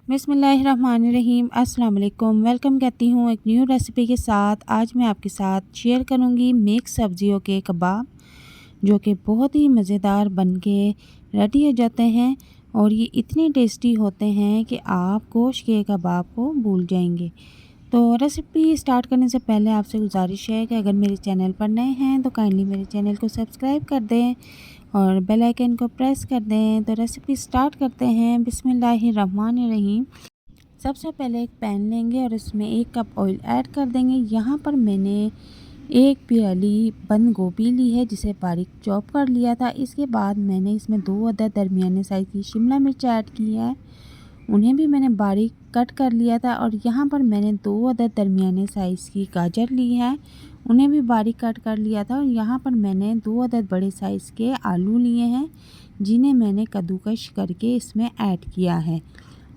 बिस्मिल्लाहिर्रहमानिर्रहीम। अस्सलाम वालेकुम। वेलकम कहती हूँ एक न्यू रेसिपी के साथ। आज मैं आपके साथ शेयर करूँगी मिक्स सब्जियों के कबाब, जो कि बहुत ही मज़ेदार बन के रेडी हो जाते हैं और ये इतने टेस्टी होते हैं कि आप गोश्त के कबाब को भूल जाएंगे। तो रेसिपी स्टार्ट करने से पहले आपसे गुजारिश है कि अगर मेरे चैनल पर नए हैं तो काइंडली मेरे चैनल को सब्सक्राइब कर दें और बेल आइकन को प्रेस कर दें। तो रेसिपी स्टार्ट करते हैं। बिस्मिल्लाहिर्रहमानिर्रहीम। सबसे पहले एक पैन लेंगे और इसमें 1 कप ऑयल ऐड कर देंगे। यहाँ पर मैंने 1 प्याली बंद गोभी ली है जिसे बारीक चॉप कर लिया था। इसके बाद मैंने इसमें 2 अदद दरमियाने साइज़ की शिमला मिर्च ऐड की है, उन्हें भी मैंने बारीक कट कर लिया था। और यहाँ पर मैंने 2 अदद दरमियाने साइज़ की गाजर ली है, उन्हें भी बारीक कट कर लिया था। और यहाँ पर मैंने 2 अदद बड़े साइज़ के आलू लिए हैं, जिन्हें मैंने कद्दूकश करके इसमें ऐड किया है।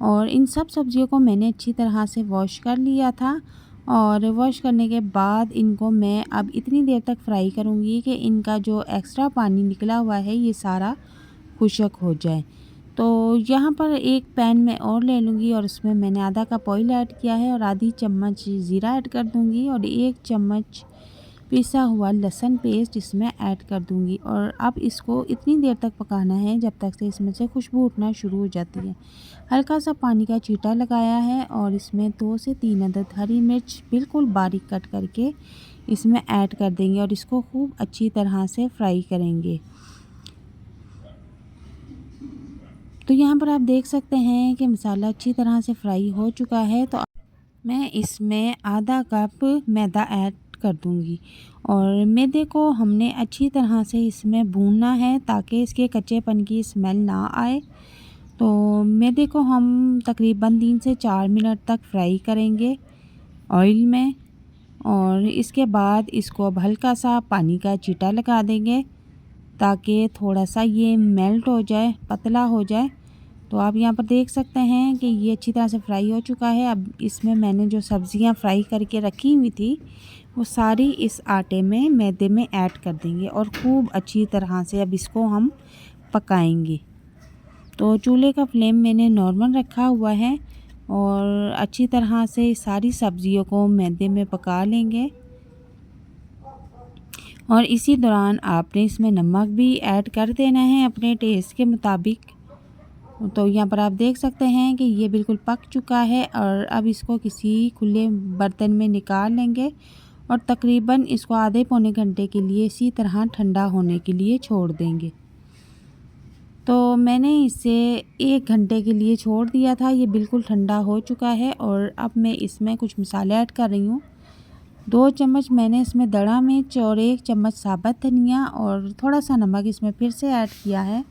और इन सब सब्जियों को मैंने अच्छी तरह से वॉश कर लिया था। और वॉश करने के बाद इनको मैं अब इतनी देर तक फ्राई करूँगी कि इनका जो एक्स्ट्रा पानी निकला हुआ है ये सारा खुश्क हो जाए। तो यहाँ पर एक पैन में और ले लूँगी और उसमें मैंने आधा कप ऑयल ऐड किया है और आधी चम्मच ज़ीरा ऐड कर दूँगी और 1 चम्मच पिसा हुआ लहसुन पेस्ट इसमें ऐड कर दूँगी। और अब इसको इतनी देर तक पकाना है जब तक से इसमें से खुशबू उठना शुरू हो जाती है। हल्का सा पानी का छींटा लगाया है और इसमें 2 से 3 अदद हरी मिर्च बिल्कुल बारीक कट करके इसमें ऐड कर देंगे और इसको खूब अच्छी तरह से फ्राई करेंगे। तो यहाँ पर आप देख सकते हैं कि मसाला अच्छी तरह से फ्राई हो चुका है। तो मैं इसमें आधा कप मैदा ऐड कर दूंगी और मैदे को हमने अच्छी तरह से इसमें भूनना है ताकि इसके कच्चेपन की स्मेल ना आए। तो मैदे को हम तकरीबन 3 से 4 मिनट तक फ्राई करेंगे ऑयल में। और इसके बाद इसको अब हल्का सा पानी का छींटा लगा देंगे ताकि थोड़ा सा ये मेल्ट हो जाए, पतला हो जाए। तो आप यहाँ पर देख सकते हैं कि ये अच्छी तरह से फ्राई हो चुका है। अब इसमें मैंने जो सब्ज़ियाँ फ्राई करके रखी हुई थी वो सारी इस आटे में मैदे में ऐड कर देंगे और खूब अच्छी तरह से अब इसको हम पकाएंगे। तो चूल्हे का फ्लेम मैंने नॉर्मल रखा हुआ है और अच्छी तरह से सारी सब्ज़ियों को मैदे में पका लेंगे। और इसी दौरान आपने इसमें नमक भी ऐड कर देना है अपने टेस्ट के मुताबिक। तो यहाँ पर आप देख सकते हैं कि ये बिल्कुल पक चुका है और अब इसको किसी खुले बर्तन में निकाल लेंगे और तकरीबन इसको आधे पौने घंटे के लिए इसी तरह ठंडा होने के लिए छोड़ देंगे। तो मैंने इसे 1 घंटे के लिए छोड़ दिया था, ये बिल्कुल ठंडा हो चुका है। और अब मैं इसमें कुछ मसाले ऐड कर रही हूँ। 2 चम्मच मैंने इसमें दड़ा मिर्च और 1 चम्मच साबुत धनिया और थोड़ा सा नमक इसमें फिर से ऐड किया है।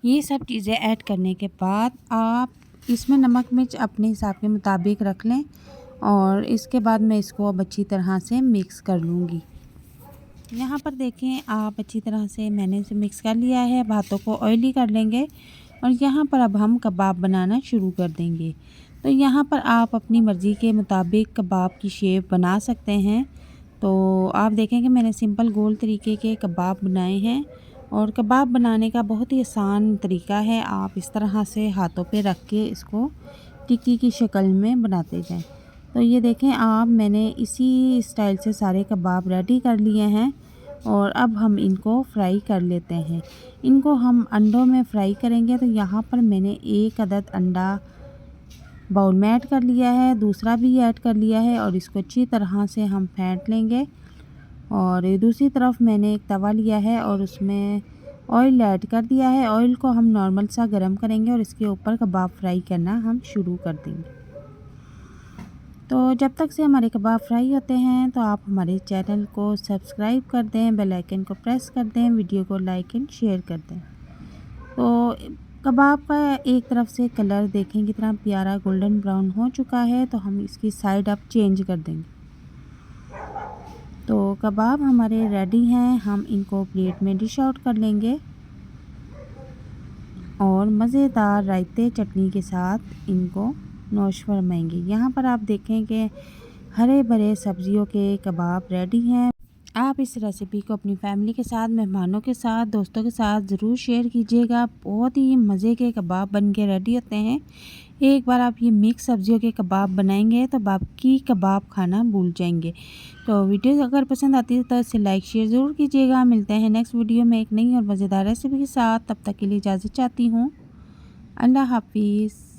ये सब चीज़ें ऐड करने के बाद आप इसमें नमक मिर्च अपने हिसाब के मुताबिक रख लें। और इसके बाद मैं इसको अब अच्छी तरह से मिक्स कर लूँगी। यहाँ पर देखें आप अच्छी तरह से मैंने इसे मिक्स कर लिया है। अब हाथों को ऑयली कर लेंगे और यहाँ पर अब हम कबाब बनाना शुरू कर देंगे। तो यहाँ पर आप अपनी मर्ज़ी के मुताबिक कबाब की शेप बना सकते हैं। तो आप देखें कि मैंने सिंपल गोल तरीके के कबाब बनाए हैं और कबाब बनाने का बहुत ही आसान तरीका है। आप इस तरह से हाथों पे रख के इसको टिक्की की शक्ल में बनाते जाएं। तो ये देखें आप मैंने इसी स्टाइल से सारे कबाब रेडी कर लिए हैं और अब हम इनको फ्राई कर लेते हैं। इनको हम अंडों में फ्राई करेंगे। तो यहाँ पर मैंने 1 अदद अंडा बाउल में ऐड कर लिया है, दूसरा भी ऐड कर लिया है और इसको अच्छी तरह से हम फेंट लेंगे। और दूसरी तरफ मैंने एक तवा लिया है और उसमें ऑयल ऐड कर दिया है। ऑयल को हम नॉर्मल सा गरम करेंगे और इसके ऊपर कबाब फ्राई करना हम शुरू कर देंगे। तो जब तक से हमारे कबाब फ्राई होते हैं तो आप हमारे चैनल को सब्सक्राइब कर दें, बेल आइकन को प्रेस कर दें, वीडियो को लाइक एंड शेयर कर दें। तो कबाब का एक तरफ से कलर देखें कितना प्यारा गोल्डन ब्राउन हो चुका है। तो हम इसकी साइड अब चेंज कर देंगे। तो कबाब हमारे रेडी हैं, हम इनको प्लेट में डिश आउट कर लेंगे और मज़ेदार रायते चटनी के साथ इनको नोश फरमाएंगे। यहाँ पर आप देखें कि हरे भरे सब्जियों के कबाब रेडी हैं। आप आप इस रेसिपी को अपनी फैमिली के साथ, मेहमानों के साथ, दोस्तों के साथ ज़रूर शेयर कीजिएगा। बहुत ही मज़े के कबाब बन के रेडी होते हैं। एक बार आप ये मिक्स सब्जियों के कबाब बनाएंगे तो बाकी कबाब खाना भूल जाएंगे। तो वीडियो अगर पसंद आती है तो इसे लाइक शेयर ज़रूर कीजिएगा। मिलते हैं नेक्स्ट वीडियो में एक नई और मज़ेदार रेसिपी के साथ। तब तक के लिए इजाज़त चाहती हूँ। अल्लाह हाफिज़।